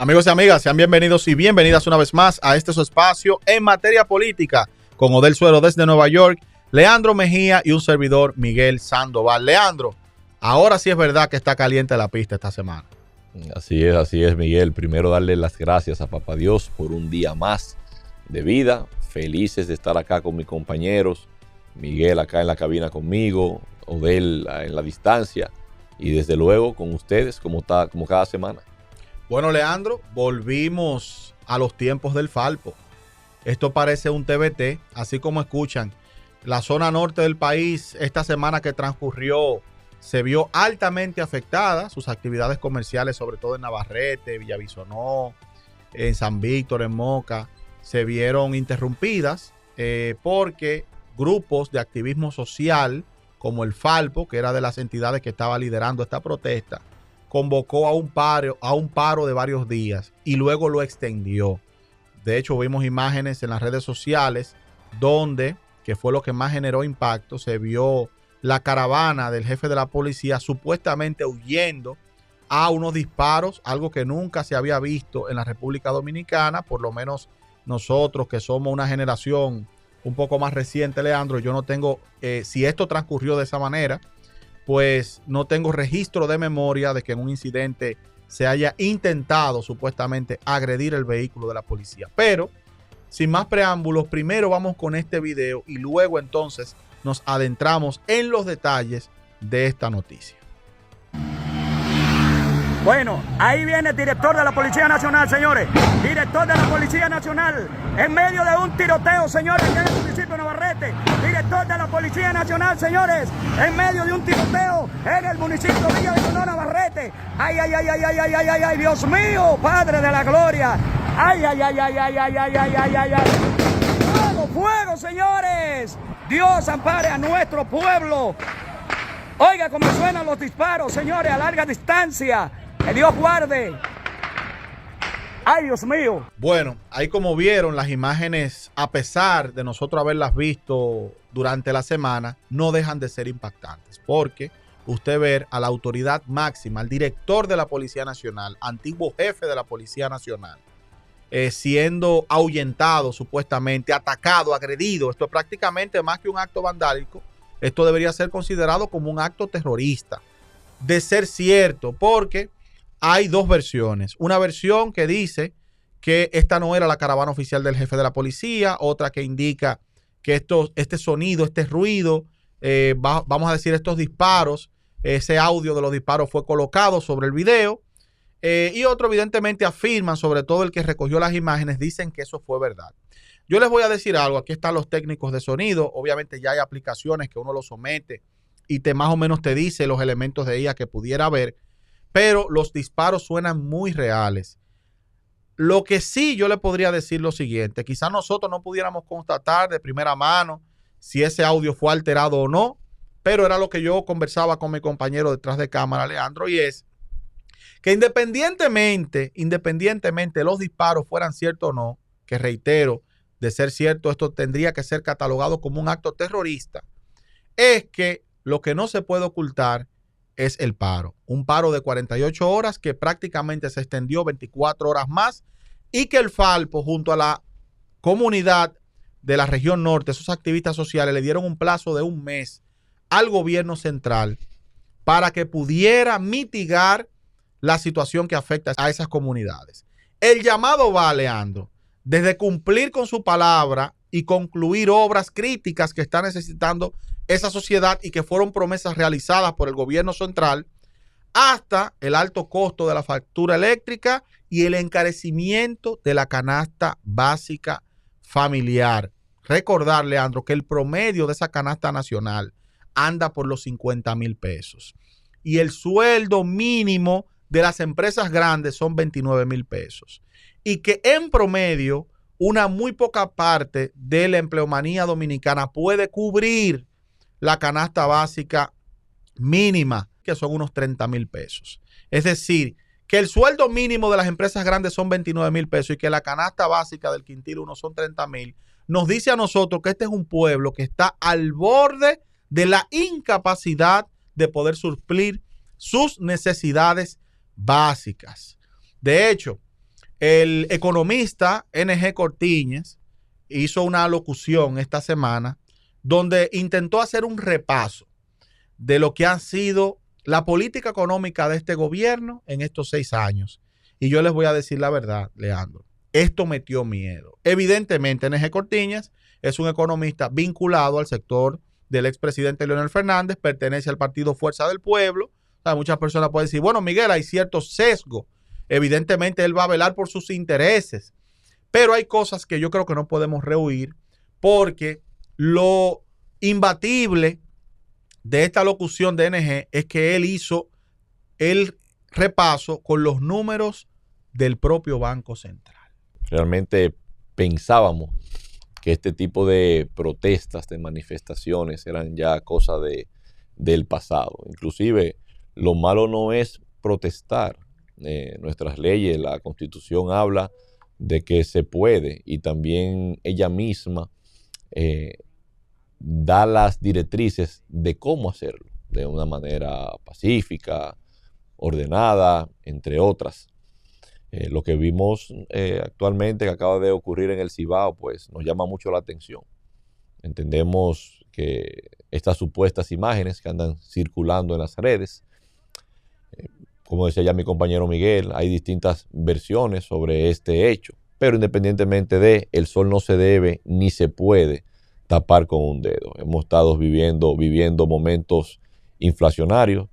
Amigos y amigas, sean bienvenidos y bienvenidas una vez más a este su espacio en materia política con Odel Suero desde Nueva York, Leandro Mejía y un servidor Miguel Sandoval. Leandro, ahora sí es verdad que está caliente la pista esta semana. Así es, Miguel. Primero darle las gracias a Papá Dios por un día más de vida. Felices de estar acá con mis compañeros. Miguel acá en la cabina conmigo, Odel en la distancia y desde luego con ustedes como cada semana. Bueno, Leandro, volvimos a los tiempos del Falpo. Esto parece un TBT, así como escuchan. La zona norte del país esta semana que transcurrió se vio altamente afectada, sus actividades comerciales, sobre todo en Navarrete, Villavisonó, en San Víctor, en Moca, se vieron interrumpidas porque grupos de activismo social como el Falpo, que era de las entidades que estaba liderando esta protesta, convocó a un paro de varios días y luego lo extendió. De hecho, vimos imágenes en las redes sociales donde, que fue lo que más generó impacto, se vio la caravana del jefe de la policía supuestamente huyendo a unos disparos, algo que nunca se había visto en la República Dominicana, por lo menos nosotros que somos una generación un poco más reciente, Leandro. Yo no tengo, si esto transcurrió de esa manera, pues no tengo registro de memoria de que en un incidente se haya intentado supuestamente agredir el vehículo de la policía. Pero, sin más preámbulos, primero vamos con este video y luego entonces nos adentramos en los detalles de esta noticia. Bueno, ahí viene el director de la Policía Nacional, señores. Director de la Policía Nacional, en medio de un tiroteo, señores, en el municipio de Navarrete. Director de la Policía Nacional, señores, en medio de un tiroteo en el municipio de Villavisonó, Navarrete. Ay, ay, ay, ay, ay, ay, ay, ay, ay, Dios mío, Padre de la Gloria. Ay, ay, ay, ay, ay, ay, ay, ay, ay, ay, ay. Fuego, fuego, señores. Dios ampare a nuestro pueblo. Oiga cómo suenan los disparos, señores, a larga distancia. Que Dios guarde. Ay, Dios mío. Bueno, ahí como vieron las imágenes, a pesar de nosotros haberlas visto durante la semana, no dejan de ser impactantes. Porque usted ver a la autoridad máxima, al director de la Policía Nacional, antiguo jefe de la Policía Nacional, siendo ahuyentado supuestamente, atacado, agredido. Esto es prácticamente más que un acto vandálico. Esto debería ser considerado como un acto terrorista. De ser cierto, porque hay dos versiones. Una versión que dice que esta no era la caravana oficial del jefe de la policía, otra que indica que este sonido, este ruido, vamos a decir estos disparos, ese audio de los disparos fue colocado sobre el video, y otro evidentemente afirman, sobre todo el que recogió las imágenes, dicen que eso fue verdad. Yo les voy a decir algo, aquí están los técnicos de sonido, obviamente ya hay aplicaciones que uno lo somete y más o menos te dice los elementos de IA que pudiera haber, pero los disparos suenan muy reales. Lo que sí yo le podría decir lo siguiente, quizás nosotros no pudiéramos constatar de primera mano si ese audio fue alterado o no, pero era lo que yo conversaba con mi compañero detrás de cámara, Leandro, y es que independientemente los disparos fueran ciertos o no, que reitero, de ser cierto, esto tendría que ser catalogado como un acto terrorista, es que lo que no se puede ocultar es el paro. Un paro de 48 horas que prácticamente se extendió 24 horas más y que el Falpo junto a la comunidad de la región norte, esos activistas sociales, le dieron un plazo de un mes al gobierno central para que pudiera mitigar la situación que afecta a esas comunidades. El llamado va, Leandro, desde cumplir con su palabra y concluir obras críticas que está necesitando esa sociedad y que fueron promesas realizadas por el gobierno central, hasta el alto costo de la factura eléctrica y el encarecimiento de la canasta básica familiar. Recordar, Leandro, que el promedio de esa canasta nacional anda por los 50,000 pesos y el sueldo mínimo de las empresas grandes son 29,000 pesos y que en promedio una muy poca parte de la empleomanía dominicana puede cubrir la canasta básica mínima, que son unos 30,000 pesos. Es decir, que el sueldo mínimo de las empresas grandes son 29,000 pesos y que la canasta básica del quintil 1 son 30,000, nos dice a nosotros que este es un pueblo que está al borde de la incapacidad de poder suplir sus necesidades básicas. De hecho, El economista NG Cortiñas hizo una alocución esta semana donde intentó hacer un repaso de lo que ha sido la política económica de este gobierno en estos 6 años. Y yo les voy a decir la verdad, Leandro. Esto metió miedo. Evidentemente, NG Cortiñas es un economista vinculado al sector del expresidente Leonel Fernández, pertenece al partido Fuerza del Pueblo. O sea, muchas personas pueden decir, bueno, Miguel, hay cierto sesgo. Evidentemente, él va a velar por sus intereses. Pero hay cosas que yo creo que no podemos rehuir, porque lo imbatible de esta locución de NG es que él hizo el repaso con los números del propio Banco Central. Realmente pensábamos que este tipo de protestas, de manifestaciones, eran ya cosa del pasado. Inclusive, lo malo no es protestar. Nuestras leyes, la Constitución habla de que se puede, y también ella misma da las directrices de cómo hacerlo, de una manera pacífica, ordenada, entre otras. Lo que vimos actualmente que acaba de ocurrir en el Cibao, pues nos llama mucho la atención. Entendemos que estas supuestas imágenes que andan circulando en las redes, como decía ya mi compañero Miguel, hay distintas versiones sobre este hecho, pero independientemente de, el sol no se debe ni se puede tapar con un dedo. Hemos estado viviendo momentos inflacionarios,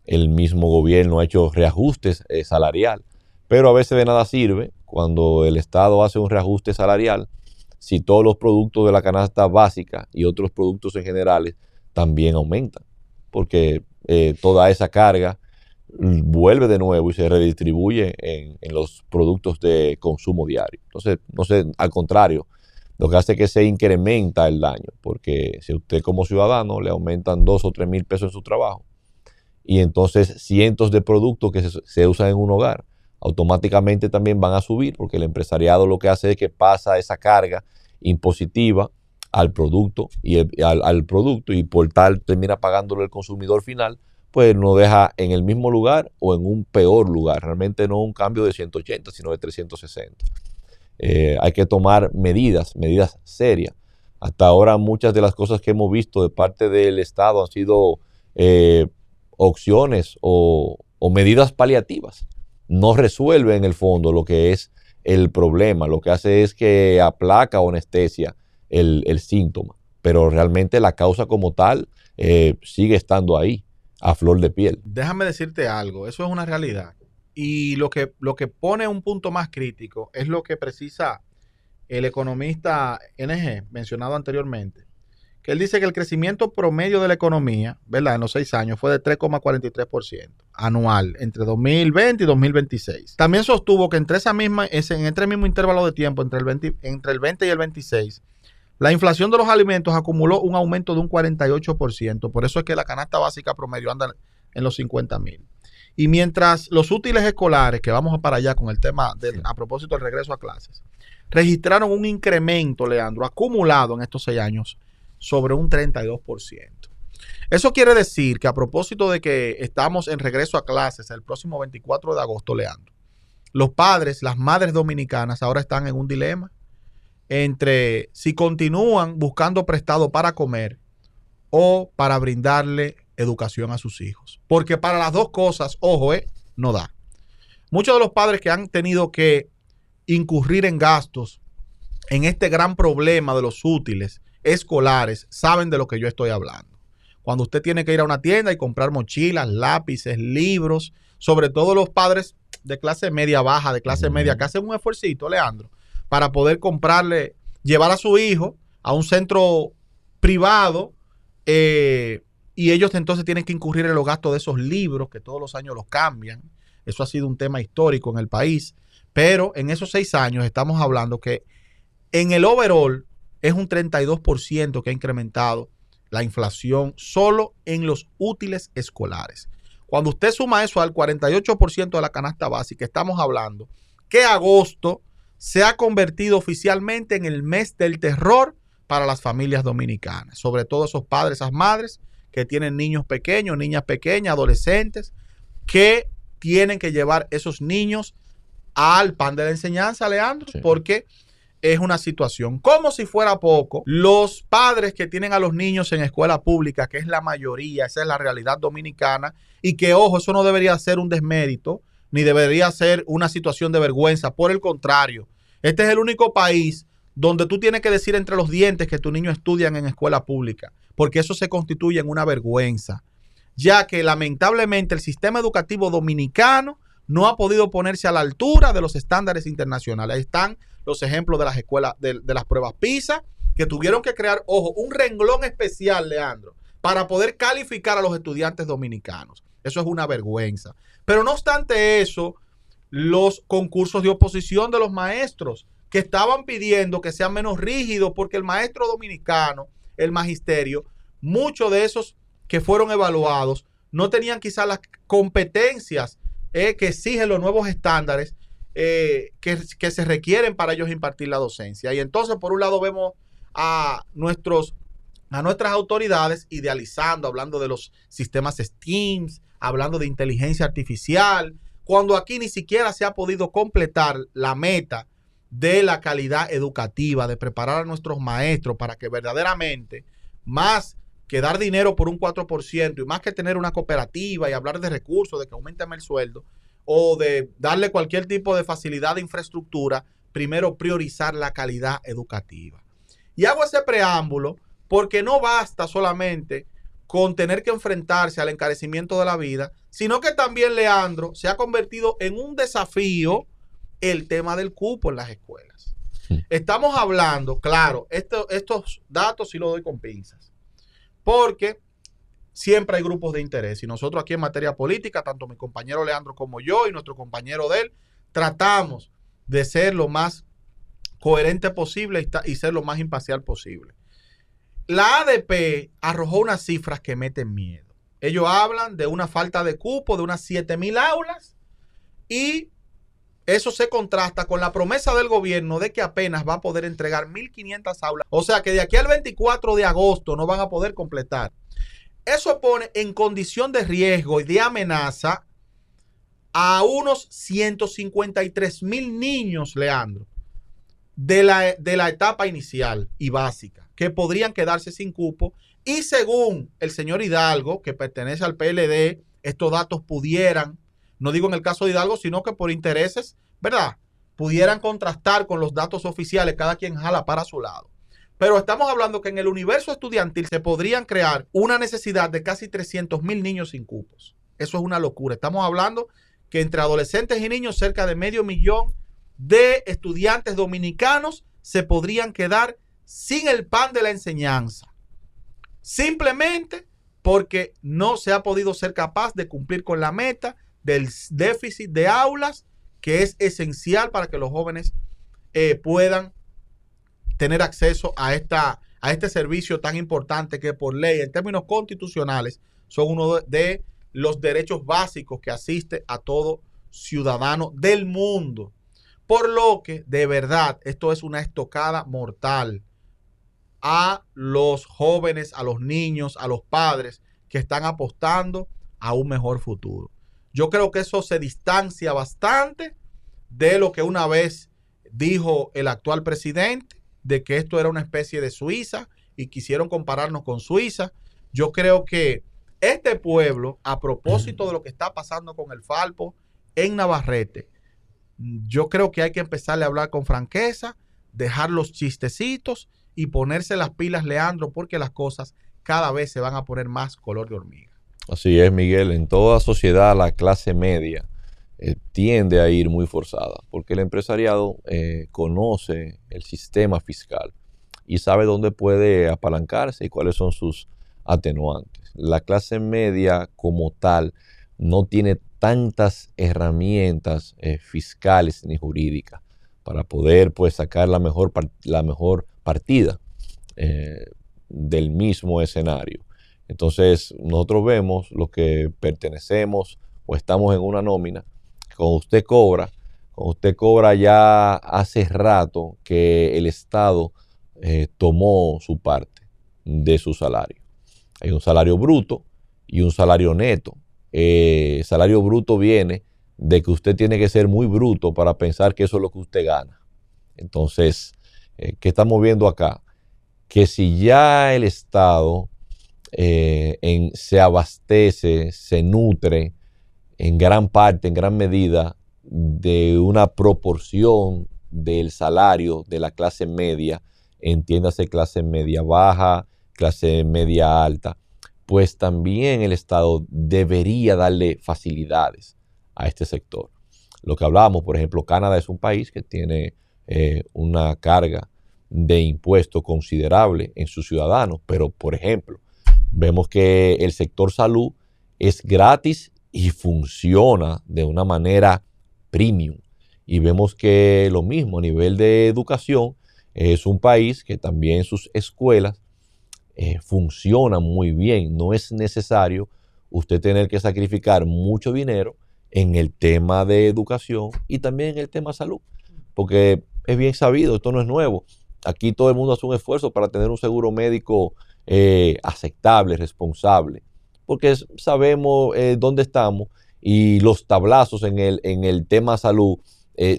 el mismo gobierno ha hecho reajustes salarial, pero a veces de nada sirve cuando el Estado hace un reajuste salarial si todos los productos de la canasta básica y otros productos en general también aumentan, porque toda esa carga vuelve de nuevo y se redistribuye en los productos de consumo diario. Entonces, no sé, al contrario, lo que hace es que se incrementa el daño, porque si usted como ciudadano le aumentan 2 o 3 mil pesos en su trabajo, y entonces cientos de productos que se usan en un hogar, automáticamente también van a subir, porque el empresariado lo que hace es que pasa esa carga impositiva al producto al producto, y por tal termina pagándolo el consumidor final, pues nos deja en el mismo lugar o en un peor lugar. Realmente no un cambio de 180, sino de 360. Hay que tomar medidas serias. Hasta ahora muchas de las cosas que hemos visto de parte del Estado han sido opciones o medidas paliativas. No resuelve en el fondo lo que es el problema. Lo que hace es que aplaca o anestesia el síntoma. Pero realmente la causa como tal sigue estando ahí, a flor de piel. Déjame decirte algo, eso es una realidad. Y lo que pone un punto más crítico es lo que precisa el economista NG, mencionado anteriormente, que él dice que el crecimiento promedio de la economía, ¿verdad?, en los 6 años fue de 3,43% anual entre 2020 y 2026. También sostuvo que entre el mismo intervalo de tiempo, entre el 20 y el 26, la inflación de los alimentos acumuló un aumento de un 48%. Por eso es que la canasta básica promedio anda en los 50,000. Y mientras los útiles escolares, que vamos para allá con el tema a propósito del regreso a clases, registraron un incremento, Leandro, acumulado en estos 6 años sobre un 32%. Eso quiere decir que a propósito de que estamos en regreso a clases el próximo 24 de agosto, Leandro, los padres, las madres dominicanas ahora están en un dilema entre si continúan buscando prestado para comer o para brindarle educación a sus hijos. Porque para las dos cosas, ojo, no da. Muchos de los padres que han tenido que incurrir en gastos en este gran problema de los útiles escolares saben de lo que yo estoy hablando. Cuando usted tiene que ir a una tienda y comprar mochilas, lápices, libros, sobre todo los padres de clase media baja, de clase media, que hacen un esfuercito, Leandro, para poder llevar a su hijo a un centro privado, y ellos entonces tienen que incurrir en los gastos de esos libros que todos los años los cambian. Eso ha sido un tema histórico en el país, pero en esos 6 años estamos hablando que en el overall es un 32% que ha incrementado la inflación solo en los útiles escolares. Cuando usted suma eso al 48% de la canasta básica, estamos hablando que agosto se ha convertido oficialmente en el mes del terror para las familias dominicanas, sobre todo esos padres, esas madres que tienen niños pequeños, niñas pequeñas, adolescentes, que tienen que llevar esos niños al pan de la enseñanza, Leandro, Sí. porque es una situación. Como si fuera poco, los padres que tienen a los niños en escuela pública, que es la mayoría, esa es la realidad dominicana, y que, ojo, eso no debería ser un desmérito, ni debería ser una situación de vergüenza. Por el contrario, este es el único país donde tú tienes que decir entre los dientes que tu niño estudia en escuela pública, porque eso se constituye en una vergüenza, ya que lamentablemente el sistema educativo dominicano no ha podido ponerse a la altura de los estándares internacionales. Ahí están los ejemplos de las escuelas, de las pruebas PISA, que tuvieron que crear, ojo, un renglón especial, Leandro, para poder calificar a los estudiantes dominicanos. Eso es una vergüenza. Pero no obstante eso, los concursos de oposición de los maestros que estaban pidiendo que sean menos rígidos, porque el maestro dominicano, el magisterio, muchos de esos que fueron evaluados no tenían quizás las competencias que exigen los nuevos estándares que se requieren para ellos impartir la docencia. Y entonces, por un lado, vemos a nuestras autoridades idealizando, hablando de los sistemas STEAM, hablando de inteligencia artificial, cuando aquí ni siquiera se ha podido completar la meta de la calidad educativa, de preparar a nuestros maestros para que verdaderamente, más que dar dinero por un 4% y más que tener una cooperativa y hablar de recursos, de que aumenteme el sueldo o de darle cualquier tipo de facilidad de infraestructura, primero priorizar la calidad educativa. Y hago ese preámbulo porque no basta solamente con tener que enfrentarse al encarecimiento de la vida, sino que también, Leandro, se ha convertido en un desafío el tema del cupo en las escuelas. Estamos hablando, claro, estos datos sí los doy con pinzas, porque siempre hay grupos de interés y nosotros aquí en materia política, tanto mi compañero Leandro como yo y nuestro compañero de él, tratamos de ser lo más coherente posible y ser lo más imparcial posible. La ADP arrojó unas cifras que meten miedo. Ellos hablan de una falta de cupo de unas 7,000 aulas y eso se contrasta con la promesa del gobierno de que apenas va a poder entregar 1,500 aulas. O sea que de aquí al 24 de agosto no van a poder completar. Eso pone en condición de riesgo y de amenaza a unos 153,000 niños, Leandro, de la etapa inicial y básica, que podrían quedarse sin cupo. Y según el señor Hidalgo, que pertenece al PLD, estos datos pudieran, no digo en el caso de Hidalgo, sino que por intereses, ¿verdad?, pudieran contrastar con los datos oficiales, cada quien jala para su lado. Pero estamos hablando que en el universo estudiantil se podrían crear una necesidad de casi 300,000 niños sin cupos. Eso es una locura. Estamos hablando que entre adolescentes y niños, cerca de 500,000 de estudiantes dominicanos se podrían quedar sin el pan de la enseñanza. Simplemente porque no se ha podido ser capaz de cumplir con la meta del déficit de aulas, que es esencial para que los jóvenes puedan tener acceso a este servicio tan importante que por ley, en términos constitucionales, son uno de los derechos básicos que asiste a todo ciudadano del mundo. Por lo que, de verdad, esto es una estocada mortal a los jóvenes, a los niños, a los padres que están apostando a un mejor futuro. Yo creo que eso se distancia bastante de lo que una vez dijo el actual presidente, de que esto era una especie de Suiza y quisieron compararnos con Suiza. Yo creo que este pueblo, a propósito de lo que está pasando con el Falpo en Navarrete, yo creo que hay que empezarle a hablar con franqueza, dejar los chistecitos y ponerse las pilas, Leandro, porque las cosas cada vez se van a poner más color de hormiga. Así es, Miguel. En toda sociedad la clase media tiende a ir muy forzada, porque el empresariado conoce el sistema fiscal y sabe dónde puede apalancarse y cuáles son sus atenuantes. La clase media como tal no tiene tantas herramientas fiscales ni jurídicas para poder pues sacar la mejor partida del mismo escenario. Entonces nosotros vemos los que pertenecemos o estamos en una nómina, cuando usted cobra ya hace rato que el Estado tomó su parte de su salario. Hay un salario bruto y un salario neto. El salario bruto viene de que usted tiene que ser muy bruto para pensar que eso es lo que usted gana. Entonces, ¿qué estamos viendo acá? Que si ya el Estado se abastece, se nutre en gran parte, en gran medida, de una proporción del salario de la clase media, entiéndase clase media baja, clase media alta, pues también el Estado debería darle facilidades a este sector. Lo que hablábamos, por ejemplo, Canadá es un país que tiene una carga de impuestos considerable en sus ciudadanos, pero por ejemplo, vemos que el sector salud es gratis y funciona de una manera premium. Y vemos que lo mismo a nivel de educación, es un país que también sus escuelas funcionan muy bien. No es necesario usted tener que sacrificar mucho dinero en el tema de educación y también en el tema salud, porque es bien sabido, esto no es nuevo. Aquí todo el mundo hace un esfuerzo para tener un seguro médico aceptable, responsable, porque sabemos dónde estamos y los tablazos en el tema salud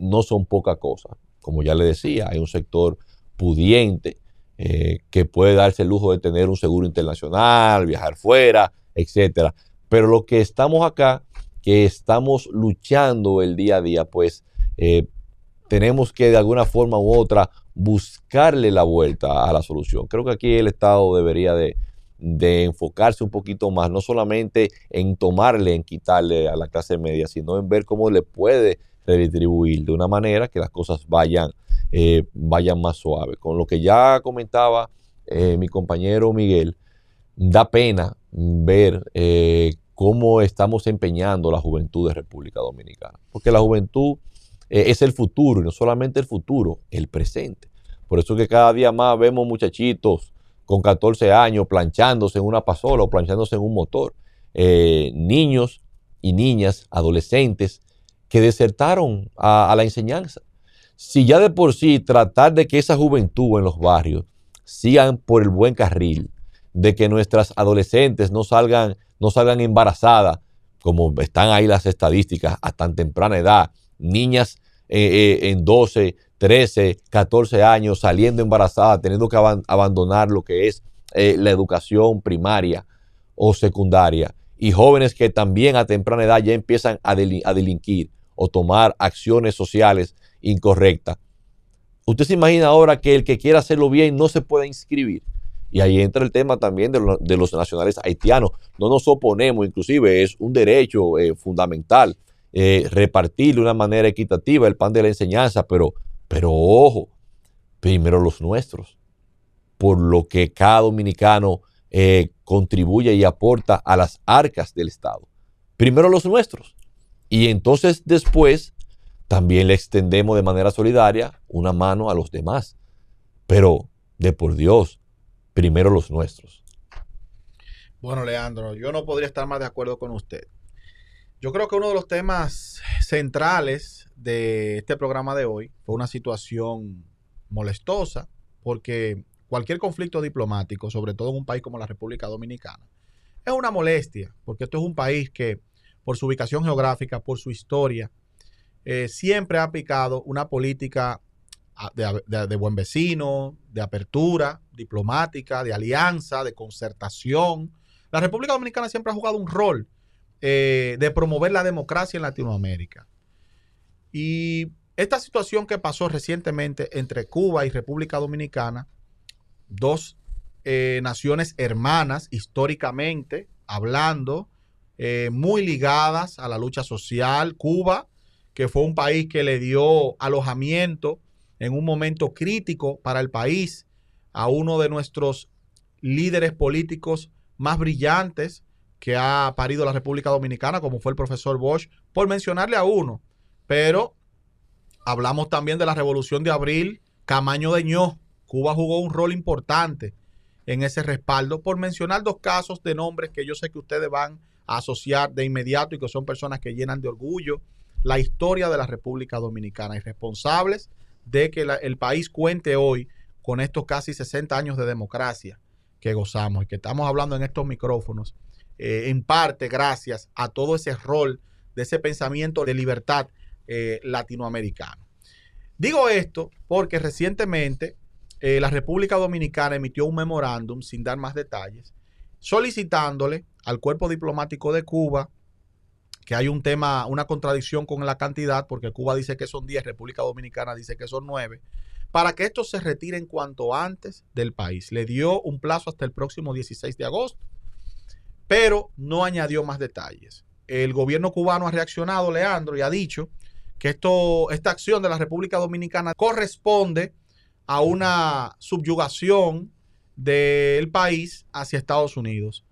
no son poca cosa. Como ya le decía, hay un sector pudiente que puede darse el lujo de tener un seguro internacional, viajar fuera, etcétera. Pero lo que estamos acá, que estamos luchando el día a día, pues tenemos que de alguna forma u otra buscarle la vuelta a la solución. Creo que aquí el Estado debería de enfocarse un poquito más, no solamente en en quitarle a la clase media, sino en ver cómo le puede redistribuir de una manera que las cosas vayan más suaves. Con lo que ya comentaba mi compañero Miguel, da pena ver cómo estamos empeñando la juventud de República Dominicana, porque la juventud es el futuro, y no solamente el futuro, el presente. Por eso que cada día más vemos muchachitos con 14 años planchándose en una pasola o planchándose en un motor. Niños y niñas, adolescentes, que desertaron a la enseñanza. Si ya de por sí tratar de que esa juventud en los barrios sigan por el buen carril, de que nuestras adolescentes no salgan embarazadas, como están ahí las estadísticas a tan temprana edad, niñas en 12, 13, 14 años saliendo embarazadas, teniendo que abandonar lo que es la educación primaria o secundaria, y jóvenes que también a temprana edad ya empiezan a delinquir o tomar acciones sociales incorrectas. Usted se imagina ahora que el que quiera hacerlo bien no se puede inscribir. Y ahí entra el tema también de los nacionales haitianos. No nos oponemos, inclusive es un derecho fundamental repartir de una manera equitativa el pan de la enseñanza, pero ojo, primero los nuestros, por lo que cada dominicano contribuye y aporta a las arcas del Estado. Primero los nuestros. Y entonces después también le extendemos de manera solidaria una mano a los demás. Pero, de por Dios, primero los nuestros. Bueno, Leandro, yo no podría estar más de acuerdo con usted. Yo creo que uno de los temas centrales de este programa de hoy fue una situación molestosa, porque cualquier conflicto diplomático, sobre todo en un país como la República Dominicana, es una molestia, porque esto es un país que, por su ubicación geográfica, por su historia, siempre ha aplicado una política de buen vecino, de apertura diplomática, de alianza, de concertación. La República Dominicana siempre ha jugado un rol de promover la democracia en Latinoamérica. Y esta situación que pasó recientemente entre Cuba y República Dominicana, dos naciones hermanas históricamente hablando, muy ligadas a la lucha social. Cuba, que fue un país que le dio alojamiento en un momento crítico para el país a uno de nuestros líderes políticos más brillantes que ha parido la República Dominicana, como fue el profesor Bosch, por mencionarle a uno. Pero hablamos también de la Revolución de Abril, Camaño de Ño. Cuba jugó un rol importante en ese respaldo, por mencionar dos casos de nombres que yo sé que ustedes van a asociar de inmediato y que son personas que llenan de orgullo la historia de la República Dominicana y responsables de que el país cuente hoy con estos casi 60 años de democracia que gozamos y que estamos hablando en estos micrófonos, en parte gracias a todo ese rol de ese pensamiento de libertad latinoamericano. Digo esto porque recientemente la República Dominicana emitió un memorándum, sin dar más detalles, solicitándole al cuerpo diplomático de Cuba, que hay un tema, una contradicción con la cantidad, porque Cuba dice que son 10, República Dominicana dice que son 9, para que estos se retiren cuanto antes del país. Le dio un plazo hasta el próximo 16 de agosto, pero no añadió más detalles. El gobierno cubano ha reaccionado, Leandro, y ha dicho que esta acción de la República Dominicana corresponde a una subyugación del país hacia Estados Unidos.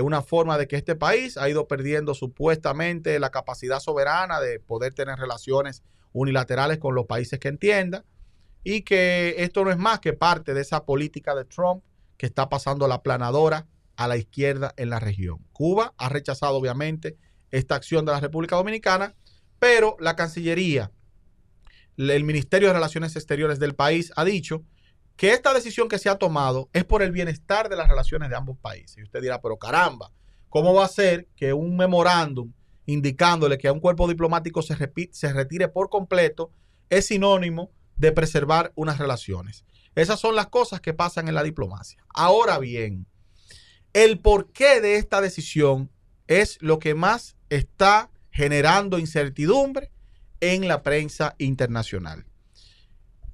Una forma de que este país ha ido perdiendo supuestamente la capacidad soberana de poder tener relaciones unilaterales con los países que entienda, y que esto no es más que parte de esa política de Trump que está pasando la planadora a la izquierda en la región. Cuba ha rechazado obviamente esta acción de la República Dominicana, pero la Cancillería, el Ministerio de Relaciones Exteriores del país ha dicho que esta decisión que se ha tomado es por el bienestar de las relaciones de ambos países. Y usted dirá, pero caramba, ¿cómo va a ser que un memorándum indicándole que a un cuerpo diplomático se retire por completo es sinónimo de preservar unas relaciones? Esas son las cosas que pasan en la diplomacia. Ahora bien, el porqué de esta decisión es lo que más está generando incertidumbre en la prensa internacional.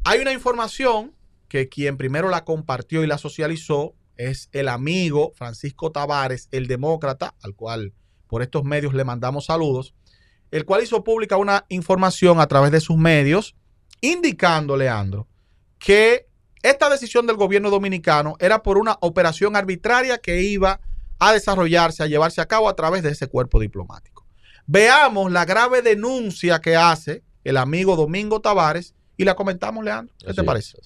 Hay una información que quien primero la compartió y la socializó es el amigo Francisco Tavares, el demócrata, al cual por estos medios le mandamos saludos, el cual hizo pública una información a través de sus medios indicando, Leandro, que esta decisión del gobierno dominicano era por una operación arbitraria que iba a desarrollarse, a llevarse a cabo a través de ese cuerpo diplomático. Veamos la grave denuncia que hace el amigo Domingo Tavares y la comentamos, Leandro. ¿Qué te parece?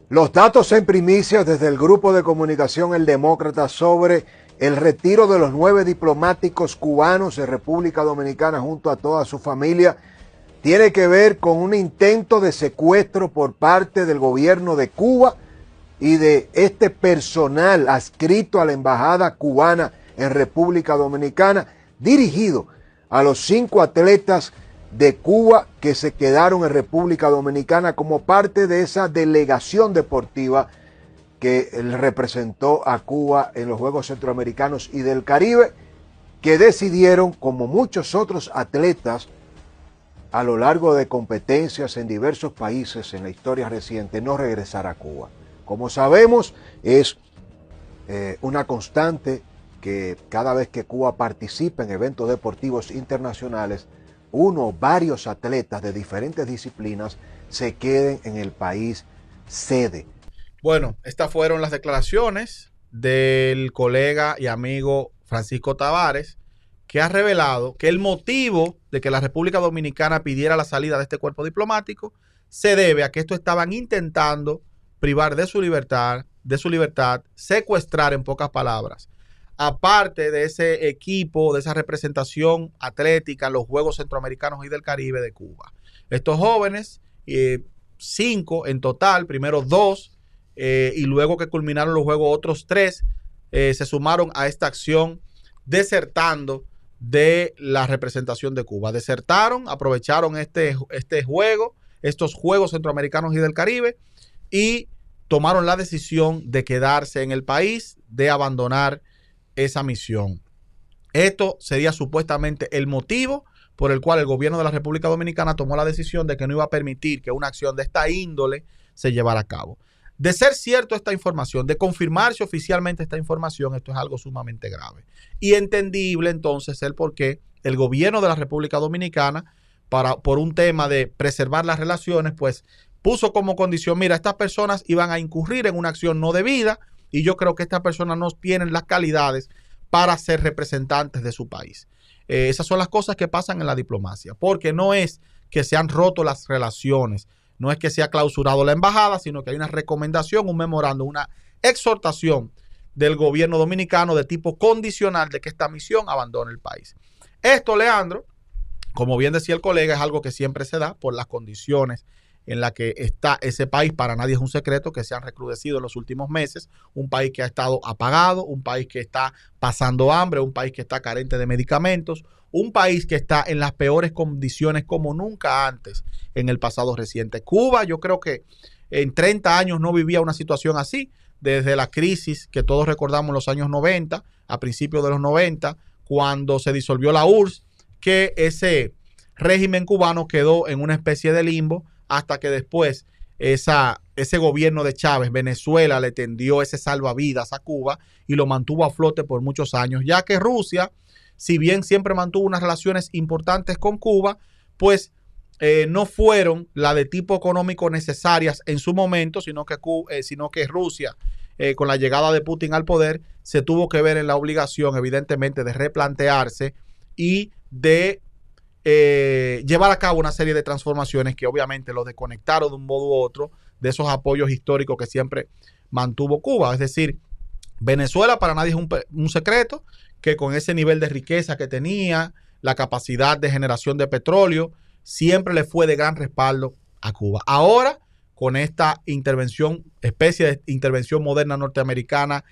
Los datos en primicia desde el grupo de comunicación El Demócrata sobre el retiro de los 9 diplomáticos cubanos de República Dominicana junto a toda su familia tiene que ver con un intento de secuestro por parte del gobierno de Cuba y de este personal adscrito a la embajada cubana en República Dominicana, dirigido a los 5 atletas de Cuba que se quedaron en República Dominicana como parte de esa delegación deportiva que representó a Cuba en los Juegos Centroamericanos y del Caribe, que decidieron, como muchos otros atletas a lo largo de competencias en diversos países en la historia reciente, no regresar a Cuba. Como sabemos, es una constante que cada vez que Cuba participa en eventos deportivos internacionales, uno o varios atletas de diferentes disciplinas se queden en el país sede. Bueno, estas fueron las declaraciones del colega y amigo Francisco Tavares, que ha revelado que el motivo de que la República Dominicana pidiera la salida de este cuerpo diplomático se debe a que estos estaban intentando privar de su libertad, secuestrar, en pocas palabras, aparte de ese equipo, de esa representación atlética en los Juegos Centroamericanos y del Caribe de Cuba. Estos jóvenes, 5 en total, primero 2, y luego que culminaron los Juegos otros 3, se sumaron a esta acción desertando de la representación de Cuba. Desertaron, aprovecharon estos Juegos Centroamericanos y del Caribe y tomaron la decisión de quedarse en el país, de abandonar esa misión. Esto sería supuestamente el motivo por el cual el gobierno de la República Dominicana tomó la decisión de que no iba a permitir que una acción de esta índole se llevara a cabo. De ser cierto esta información, de confirmarse oficialmente esta información, esto es algo sumamente grave. Y entendible entonces el por qué el gobierno de la República Dominicana, por un tema de preservar las relaciones, pues puso como condición, mira, estas personas iban a incurrir en una acción no debida y yo creo que estas personas no tienen las calidades para ser representantes de su país. Esas son las cosas que pasan en la diplomacia, porque no es que se han roto las relaciones, no es que se ha clausurado la embajada, sino que hay una recomendación, un memorándum, una exhortación del gobierno dominicano de tipo condicional de que esta misión abandone el país. Esto, Leandro, como bien decía el colega, es algo que siempre se da por las condiciones en la que está ese país. Para nadie es un secreto que se han recrudecido en los últimos meses, un país que ha estado apagado, un país que está pasando hambre, un país que está carente de medicamentos, un país que está en las peores condiciones como nunca antes en el pasado reciente. Cuba, yo creo que en 30 años no vivía una situación así, desde la crisis que todos recordamos en los años 90, a principios de los 90, cuando se disolvió la URSS, que ese régimen cubano quedó en una especie de limbo hasta que después ese gobierno de Chávez, Venezuela, le tendió ese salvavidas a Cuba y lo mantuvo a flote por muchos años, ya que Rusia, si bien siempre mantuvo unas relaciones importantes con Cuba, pues no fueron la de tipo económico necesarias en su momento, sino que Rusia, con la llegada de Putin al poder, se tuvo que ver en la obligación, evidentemente, de replantearse y de llevar a cabo una serie de transformaciones que obviamente los desconectaron de un modo u otro de esos apoyos históricos que siempre mantuvo Cuba. Es decir, Venezuela para nadie es un secreto que con ese nivel de riqueza que tenía, la capacidad de generación de petróleo, siempre le fue de gran respaldo a Cuba. Ahora, con esta intervención, especie de intervención moderna norteamericana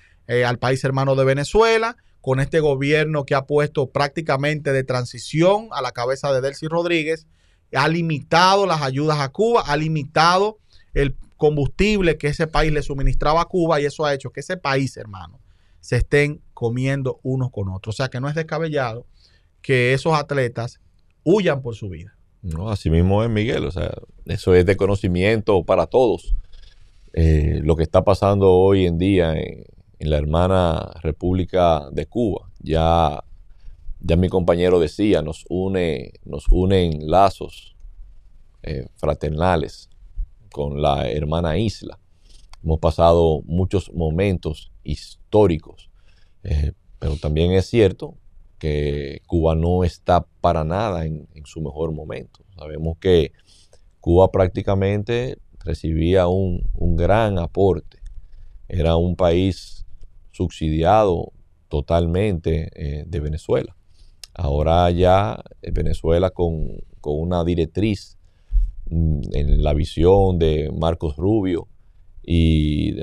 al país hermano de Venezuela, con este gobierno que ha puesto prácticamente de transición a la cabeza de Delcy Rodríguez, ha limitado las ayudas a Cuba, ha limitado el combustible que ese país le suministraba a Cuba, y eso ha hecho que ese país, hermano, se estén comiendo unos con otros. O sea que no es descabellado que esos atletas huyan por su vida. No, así mismo es, Miguel. O sea, eso es de conocimiento para todos. Lo que está pasando hoy en día en la hermana República de Cuba, ya mi compañero decía, nos unen lazos fraternales con la hermana isla. Hemos pasado muchos momentos históricos, pero también es cierto que Cuba no está para nada en su mejor momento. Sabemos que Cuba prácticamente recibía un gran aporte. Era un país subsidiado totalmente de Venezuela. Ahora ya Venezuela con una directriz en la visión de Marcos Rubio y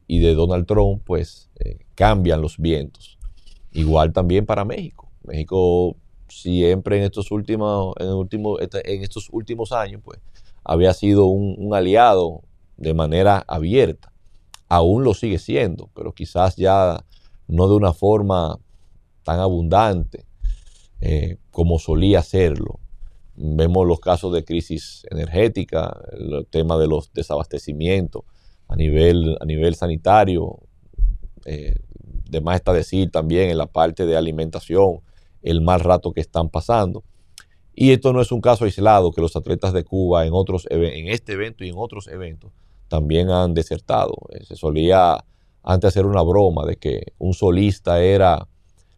de Donald Trump, pues cambian los vientos. Igual también para México. México siempre en estos últimos años, pues, había sido un aliado de manera abierta. Aún lo sigue siendo, pero quizás ya no de una forma tan abundante como solía serlo. Vemos los casos de crisis energética, el tema de los desabastecimientos a nivel sanitario. De más está decir también en la parte de alimentación, el mal rato que están pasando. Y esto no es un caso aislado, que los atletas de Cuba en este evento y en otros eventos también han desertado. Se solía antes hacer una broma de que un solista era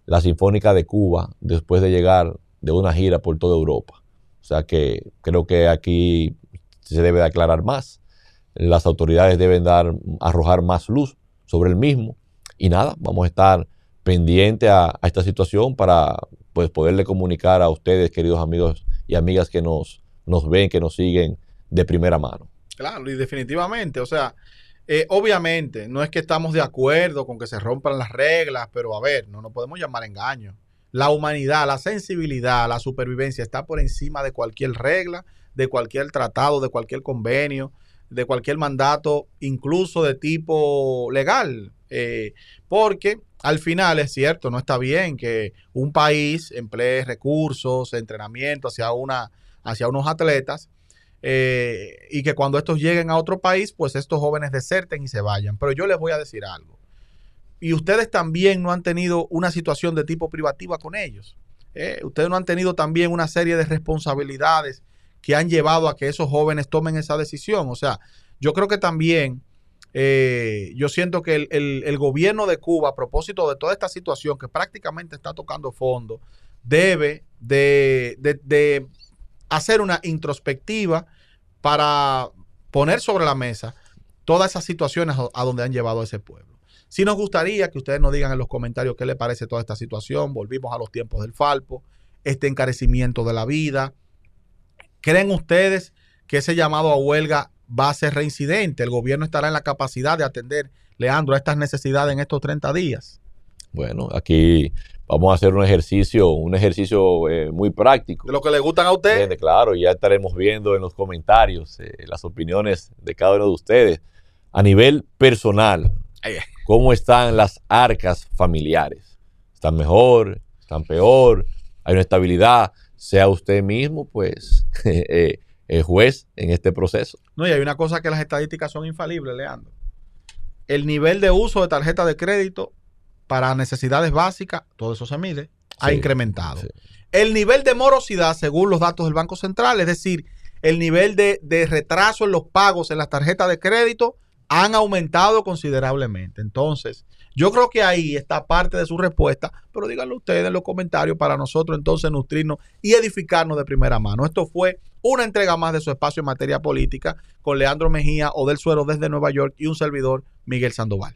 la Sinfónica de Cuba después de llegar de una gira por toda Europa. O sea que creo que aquí se debe de aclarar más. Las autoridades deben arrojar más luz sobre el mismo. Y nada, vamos a estar pendientes a esta situación para pues, poderle comunicar a ustedes, queridos amigos y amigas que nos ven, que nos siguen de primera mano. Claro, y definitivamente, o sea, obviamente no es que estamos de acuerdo con que se rompan las reglas, pero a ver, no nos podemos llamar engaño. La humanidad, la sensibilidad, la supervivencia está por encima de cualquier regla, de cualquier tratado, de cualquier convenio, de cualquier mandato, incluso de tipo legal. Porque al final es cierto, no está bien que un país emplee recursos, entrenamiento hacia unos atletas y que cuando estos lleguen a otro país, pues estos jóvenes deserten y se vayan. Pero yo les voy a decir algo. Y ustedes también no han tenido una situación de tipo privativa con ellos. Ustedes no han tenido también una serie de responsabilidades que han llevado a que esos jóvenes tomen esa decisión. O sea, yo creo que también yo siento que el gobierno de Cuba, a propósito de toda esta situación que prácticamente está tocando fondo, debe de hacer una introspectiva para poner sobre la mesa todas esas situaciones a donde han llevado a ese pueblo. Sí nos gustaría que ustedes nos digan en los comentarios qué les parece toda esta situación. Volvimos a los tiempos del Falpo, este encarecimiento de la vida. ¿Creen ustedes que ese llamado a huelga va a ser reincidente. El gobierno estará en la capacidad de atender, Leandro, a estas necesidades en estos 30 días. Bueno, aquí vamos a hacer un ejercicio muy práctico. De lo que le gustan a usted. Claro, ya estaremos viendo en los comentarios las opiniones de cada uno de ustedes. A nivel personal, ¿cómo están las arcas familiares? ¿Están mejor? ¿Están peor? ¿Hay una estabilidad? Sea usted mismo, pues, el juez en este proceso. No, y hay una cosa que las estadísticas son infalibles, Leandro. El nivel de uso de tarjeta de crédito para necesidades básicas, todo eso se mide, ha incrementado. Sí. El nivel de morosidad, según los datos del Banco Central, es decir, el nivel de retraso en los pagos en las tarjetas de crédito, han aumentado considerablemente. Entonces, yo creo que ahí está parte de su respuesta, pero díganlo ustedes en los comentarios para nosotros entonces nutrirnos y edificarnos de primera mano. Esto fue una entrega más de su espacio en materia política con Leandro Mejía, Odel Suero desde Nueva York y un servidor, Miguel Sandoval.